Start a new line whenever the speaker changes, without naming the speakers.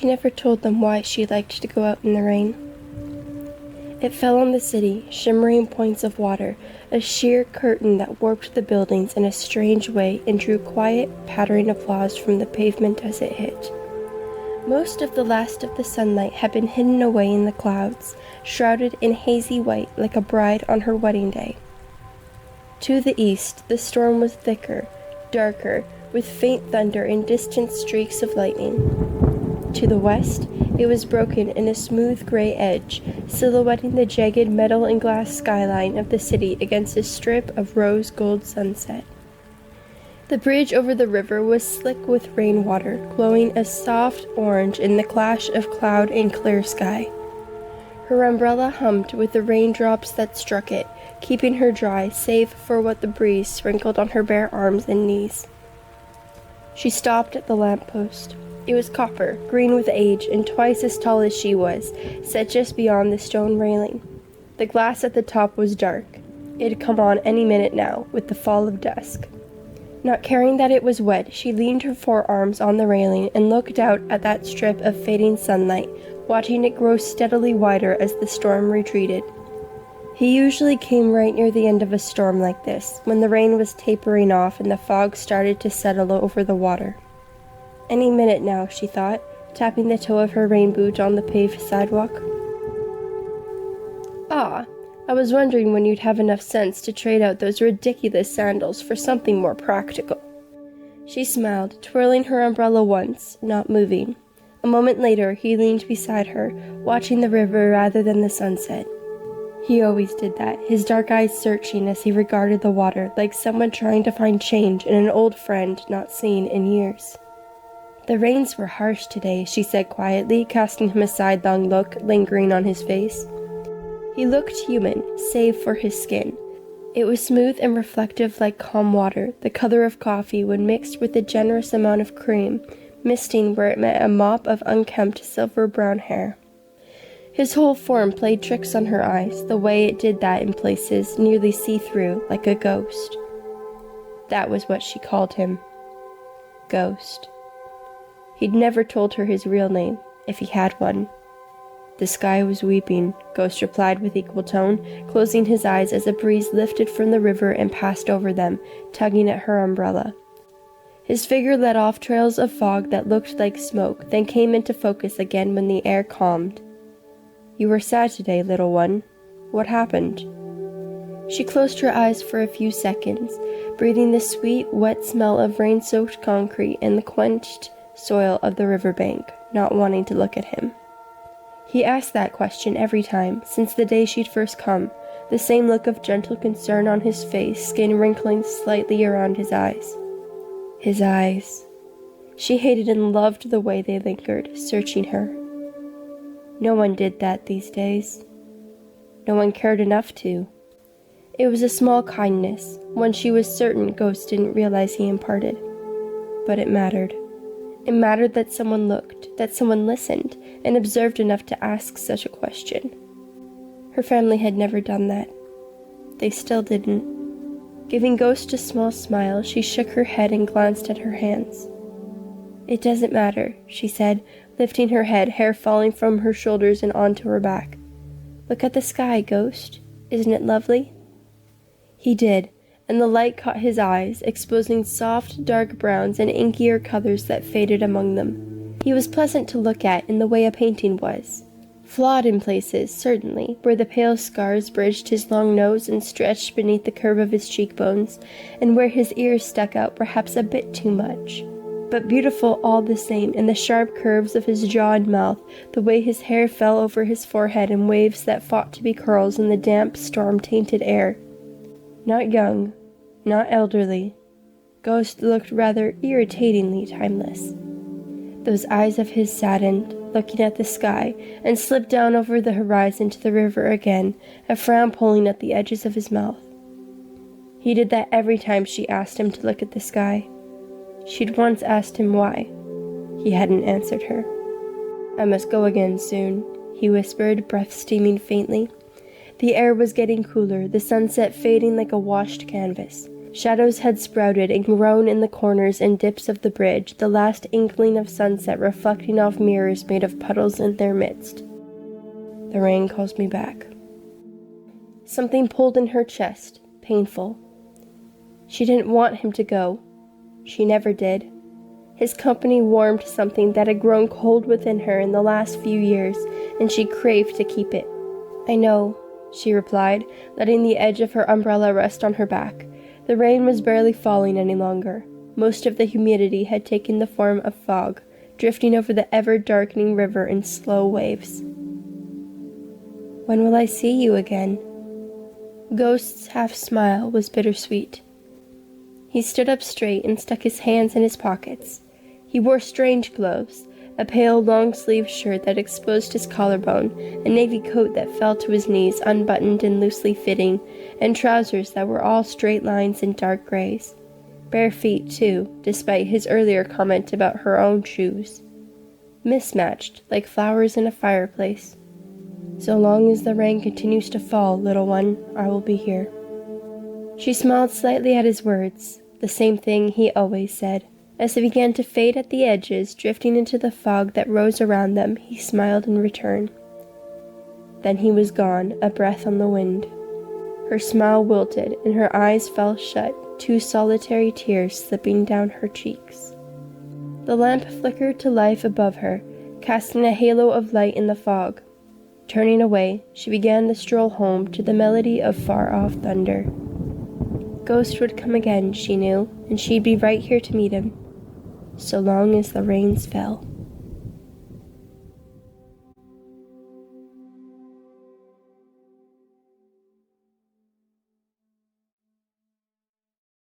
never told them why she liked to go out in the rain. It fell on the city, shimmering points of water, a sheer curtain that warped the buildings in a strange way and drew quiet, pattering applause from the pavement as it hit. Most of the last of the sunlight had been hidden away in the clouds, shrouded in hazy white like a bride on her wedding day. To the east, the storm was thicker, darker, with faint thunder and distant streaks of lightning. To the west, it was broken in a smooth gray edge, silhouetting the jagged metal and glass skyline of the city against a strip of rose-gold sunset. The bridge over the river was slick with rainwater, glowing a soft orange in the clash of cloud and clear sky. Her umbrella hummed with the raindrops that struck it, keeping her dry save for what the breeze sprinkled on her bare arms and knees. She stopped at the lamppost. It was copper, green with age, and twice as tall as she was, set just beyond the stone railing. The glass at the top was dark. It had come on any minute now, with the fall of dusk. Not caring that it was wet, she leaned her forearms on the railing and looked out at that strip of fading sunlight, watching it grow steadily wider as the storm retreated. He usually came right near the end of a storm like this, when the rain was tapering off and the fog started to settle over the water. Any minute now, she thought, tapping the toe of her rain boot on the paved sidewalk. "Ah, I was wondering when you'd have enough sense to trade out those ridiculous sandals for something more practical." She smiled, twirling her umbrella once, not moving. A moment later, he leaned beside her, watching the river rather than the sunset. He always did that, his dark eyes searching as he regarded the water, like someone trying to find change in an old friend not seen in years. "The rains were harsh today," she said quietly, casting him a sidelong look, lingering on his face. He looked human, save for his skin. It was smooth and reflective like calm water, the color of coffee when mixed with a generous amount of cream, misting where it met a mop of unkempt silver-brown hair. His whole form played tricks on her eyes, the way it did that in places, nearly see-through, like a ghost. That was what she called him. Ghost. He'd never told her his real name, if he had one. "The sky was weeping," Ghost replied with equal tone, closing his eyes as a breeze lifted from the river and passed over them, tugging at her umbrella. His figure let off trails of fog that looked like smoke, then came into focus again when the air calmed. "You were sad today, little one. What happened?" She closed her eyes for a few seconds, breathing the sweet, wet smell of rain-soaked concrete and the quenched soil of the riverbank, not wanting to look at him. He asked that question every time, since the day she'd first come, the same look of gentle concern on his face, skin wrinkling slightly around his eyes. His eyes. She hated and loved the way they lingered, searching her. No one did that these days. No one cared enough to. It was a small kindness, one she was certain Ghost didn't realize he imparted. But it mattered. It mattered that someone looked, that someone listened, and observed enough to ask such a question. Her family had never done that. They still didn't. Giving Ghost a small smile, she shook her head and glanced at her hands. "It doesn't matter," she said, lifting her head, hair falling from her shoulders and onto her back. "Look at the sky, Ghost. Isn't it lovely?" He did, and the light caught his eyes, exposing soft, dark browns and inkier colors that faded among them. He was pleasant to look at in the way a painting was. Flawed in places, certainly, where the pale scars bridged his long nose and stretched beneath the curve of his cheekbones, and where his ears stuck out perhaps a bit too much. But beautiful all the same in the sharp curves of his jaw and mouth, the way his hair fell over his forehead in waves that fought to be curls in the damp, storm-tainted air. Not young, not elderly. Ghost looked rather irritatingly timeless. Those eyes of his saddened, looking at the sky, and slipped down over the horizon to the river again, a frown pulling at the edges of his mouth. He did that every time she asked him to look at the sky. She'd once asked him why. He hadn't answered her. "I must go again soon," he whispered, breath steaming faintly. The air was getting cooler, the sunset fading like a washed canvas. Shadows had sprouted and grown in the corners and dips of the bridge, the last inkling of sunset reflecting off mirrors made of puddles in their midst. The rain calls me back. Something pulled in her chest, painful. She didn't want him to go. She never did. His company warmed something that had grown cold within her in the last few years, and she craved to keep it. I know, she replied, letting the edge of her umbrella rest on her back. The rain was barely falling any longer. Most of the humidity had taken the form of fog, drifting over the ever-darkening river in slow waves. When will I see you again? Ghost's half-smile was bittersweet. He stood up straight and stuck his hands in his pockets. He wore strange gloves, a pale long-sleeved shirt that exposed his collarbone, a navy coat that fell to his knees unbuttoned and loosely fitting, and trousers that were all straight lines and dark grays. Bare feet, too, despite his earlier comment about her own shoes. Mismatched, like flowers in a fireplace. So long as the rain continues to fall, little one, I will be here. She smiled slightly at his words, the same thing he always said. As they began to fade at the edges, drifting into the fog that rose around them, he smiled in return. Then he was gone, a breath on the wind. Her smile wilted, and her eyes fell shut, 2 solitary tears slipping down her cheeks. The lamp flickered to life above her, casting a halo of light in the fog. Turning away, she began the stroll home to the melody of far-off thunder. Ghost would come again, she knew, and she'd be right here to meet him, so long as the rains fell.